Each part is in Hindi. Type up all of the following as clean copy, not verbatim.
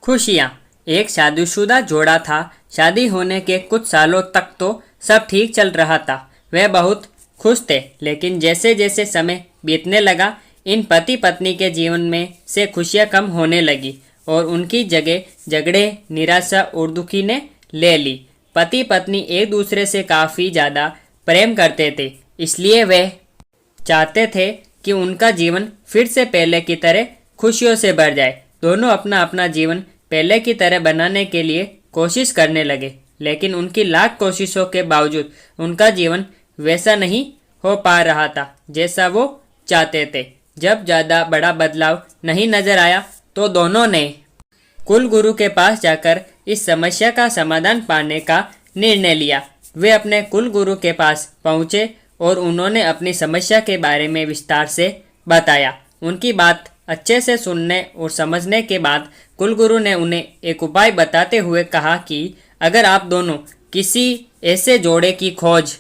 खुशियाँ। एक शादीशुदा जोड़ा था। शादी होने के कुछ सालों तक तो सब ठीक चल रहा था। वे बहुत खुश थे, लेकिन जैसे जैसे समय बीतने लगा, इन पति पत्नी के जीवन में से खुशियाँ कम होने लगी और उनकी जगह झगड़े, निराशा और दुखी ने ले ली। पति पत्नी एक दूसरे से काफ़ी ज़्यादा प्रेम करते थे, इसलिए वे चाहते थे कि उनका जीवन फिर से पहले की तरह खुशियों से भर जाए। दोनों अपना अपना जीवन पहले की तरह बनाने के लिए कोशिश करने लगे, लेकिन उनकी लाख कोशिशों के बावजूद उनका जीवन वैसा नहीं हो पा रहा था जैसा वो चाहते थे। जब ज़्यादा बड़ा बदलाव नहीं नजर आया तो दोनों ने कुल गुरु के पास जाकर इस समस्या का समाधान पाने का निर्णय लिया। वे अपने कुल गुरु के पास पहुँचे और उन्होंने अपनी समस्या के बारे में विस्तार से बताया। उनकी बात अच्छे से सुनने और समझने के बाद कुलगुरु ने उन्हें एक उपाय बताते हुए कहा कि अगर आप दोनों किसी ऐसे जोड़े की खोज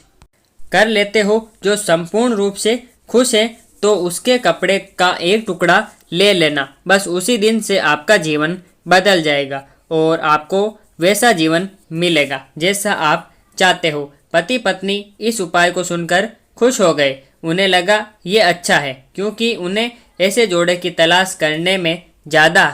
कर लेते हो जो संपूर्ण रूप से खुश है, तो उसके कपड़े का एक टुकड़ा ले लेना। बस उसी दिन से आपका जीवन बदल जाएगा और आपको वैसा जीवन मिलेगा जैसा आप चाहते हो। पति पत्नी इस उपाय को सुनकर खुश हो गए। उन्हें लगा ये अच्छा है, क्योंकि उन्हें ऐसे जोड़े की तलाश करने में ज़्यादा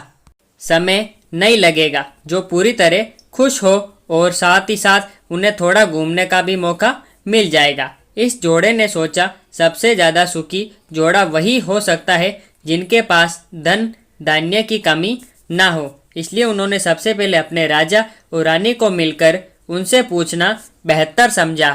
समय नहीं लगेगा जो पूरी तरह खुश हो, और साथ ही साथ उन्हें थोड़ा घूमने का भी मौका मिल जाएगा। इस जोड़े ने सोचा, सबसे ज़्यादा सुखी जोड़ा वही हो सकता है जिनके पास धन धान्य की कमी ना हो। इसलिए उन्होंने सबसे पहले अपने राजा और रानी को मिलकर उनसे पूछना बेहतर समझा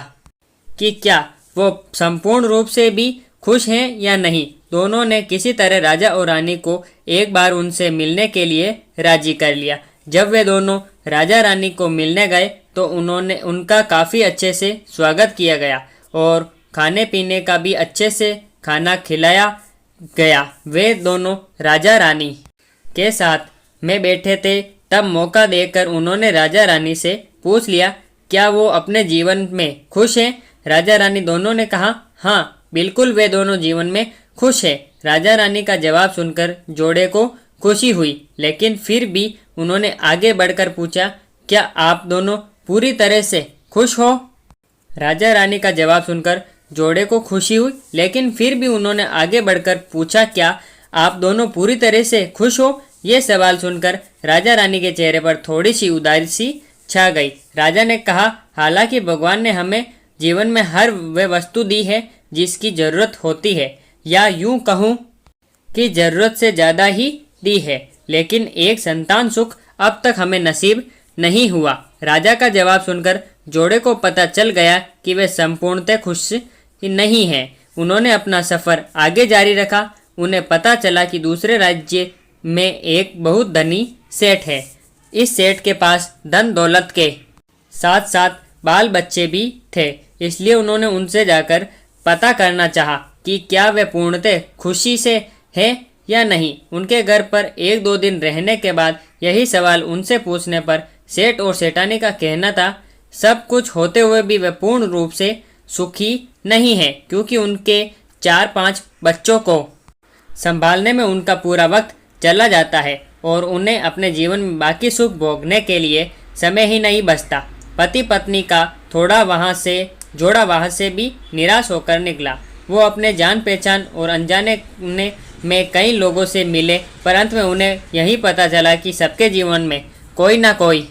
कि क्या वो संपूर्ण रूप से भी खुश हैं या नहीं। दोनों ने किसी तरह राजा और रानी को एक बार उनसे मिलने के लिए राजी कर लिया। जब वे दोनों राजा रानी को मिलने गए तो उनका काफ़ी अच्छे से स्वागत किया गया और खाने पीने का भी अच्छे से खाना खिलाया गया। वे दोनों राजा रानी के साथ में बैठे थे, तब मौका देकर उन्होंने राजा रानी से पूछ लिया, क्या वो अपने जीवन में खुश हैं। राजा रानी दोनों ने कहा, हाँ बिल्कुल, वे दोनों जीवन में खुश हैं। राजा रानी का जवाब सुनकर जोड़े को खुशी हुई, लेकिन फिर भी उन्होंने आगे बढ़कर पूछा, क्या आप दोनों पूरी तरह से खुश हो। राजा रानी का जवाब सुनकर जोड़े को खुशी हुई, लेकिन फिर भी उन्होंने आगे बढ़कर पूछा, क्या आप दोनों पूरी तरह से खुश हो। ये सवाल सुनकर राजा रानी के चेहरे पर थोड़ी सी उदासी छा गई। राजा ने कहा, हालांकि भगवान ने हमें जीवन में हर वह वस्तु दी है जिसकी ज़रूरत होती है, या यूं कहूँ कि ज़रूरत से ज़्यादा ही दी है, लेकिन एक संतान सुख अब तक हमें नसीब नहीं हुआ। राजा का जवाब सुनकर जोड़े को पता चल गया कि वे संपूर्णतः खुश नहीं हैं। उन्होंने अपना सफ़र आगे जारी रखा। उन्हें पता चला कि दूसरे राज्य में एक बहुत धनी सेठ है। इस सेठ के पास धन दौलत के साथ साथ बाल बच्चे भी थे, इसलिए उन्होंने उनसे जाकर पता करना चाहा कि क्या वे पूर्णतः खुशी से हैं या नहीं। उनके घर पर एक दो दिन रहने के बाद यही सवाल उनसे पूछने पर सेठ और सेठानी का कहना था, सब कुछ होते हुए भी वे पूर्ण रूप से सुखी नहीं हैं, क्योंकि उनके 4-5 बच्चों को संभालने में उनका पूरा वक्त चला जाता है और उन्हें अपने जीवन में बाकी सुख भोगने के लिए समय ही नहीं बचता। पति पत्नी का जोड़ा वहाँ से भी निराश होकर निकला। वो अपने जान पहचान और अनजाने में कई लोगों से मिले, पर अंत में उन्हें यही पता चला कि सबके जीवन में कोई ना कोई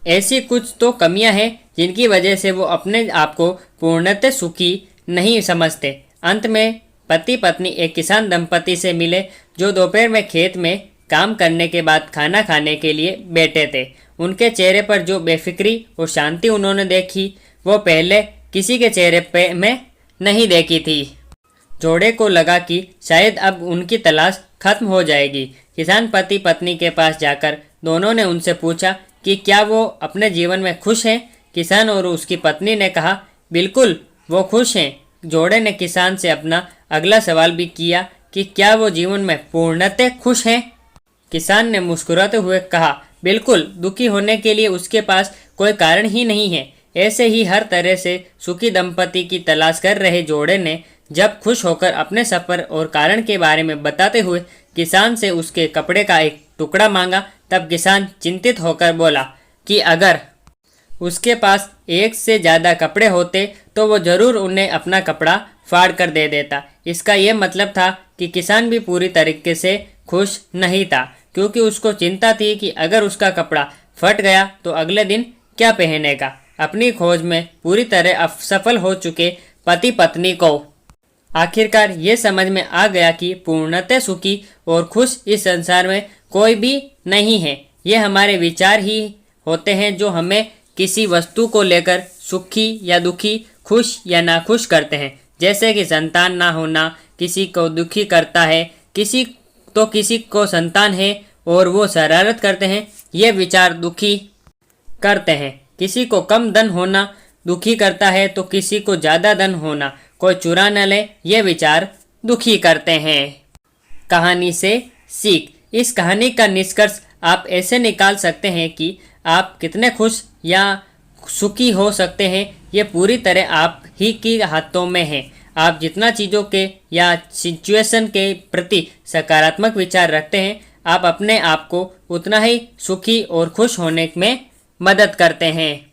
ऐसी कुछ तो कमियां हैं जिनकी वजह से वो अपने आप को पूर्णतः सुखी नहीं समझते। अंत में पति पत्नी एक किसान दंपति से मिले जो दोपहर में खेत में काम करने के बाद खाना खाने के लिए बैठे थे। उनके चेहरे पर जो बेफिक्री और शांति उन्होंने देखी, वो पहले किसी के चेहरे में नहीं देखी थी। जोड़े को लगा कि शायद अब उनकी तलाश खत्म हो जाएगी। किसान पति पत्नी के पास जाकर दोनों ने उनसे पूछा कि क्या वो अपने जीवन में खुश हैं। किसान और उसकी पत्नी ने कहा, बिल्कुल वो खुश हैं। जोड़े ने किसान से अपना अगला सवाल भी किया कि क्या वो जीवन में पूर्णतः खुश हैं। किसान ने मुस्कुराते हुए कहा, बिल्कुल, दुखी होने के लिए उसके पास कोई कारण ही नहीं है। ऐसे ही हर तरह से सुखी दंपति की तलाश कर रहे जोड़े ने जब खुश होकर अपने सफ़र और कारण के बारे में बताते हुए किसान से उसके कपड़े का एक टुकड़ा मांगा, तब किसान चिंतित होकर बोला कि अगर उसके पास एक से ज़्यादा कपड़े होते तो वो ज़रूर उन्हें अपना कपड़ा फाड़ कर दे देता। इसका ये मतलब था कि किसान भी पूरी तरीके से खुश नहीं था, क्योंकि उसको चिंता थी कि अगर उसका कपड़ा फट गया तो अगले दिन क्या पहनेगा। अपनी खोज में पूरी तरह असफल हो चुके पति पत्नी को आखिरकार ये समझ में आ गया कि पूर्णतः सुखी और खुश इस संसार में कोई भी नहीं है। ये हमारे विचार ही होते हैं जो हमें किसी वस्तु को लेकर सुखी या दुखी, खुश या नाखुश करते हैं। जैसे कि संतान ना होना किसी को दुखी करता है, किसी को संतान है और वो शरारत करते हैं, ये विचार दुखी करते हैं। किसी को कम धन होना दुखी करता है तो किसी को ज़्यादा धन होना, कोई चुरा न ले, ये विचार दुखी करते हैं। कहानी से सीख। इस कहानी का निष्कर्ष आप ऐसे निकाल सकते हैं कि आप कितने खुश या सुखी हो सकते हैं, ये पूरी तरह आप ही के हाथों में है। आप जितना चीज़ों के या सिचुएशन के प्रति सकारात्मक विचार रखते हैं, आप अपने आप को उतना ही सुखी और खुश होने में मदद करते हैं।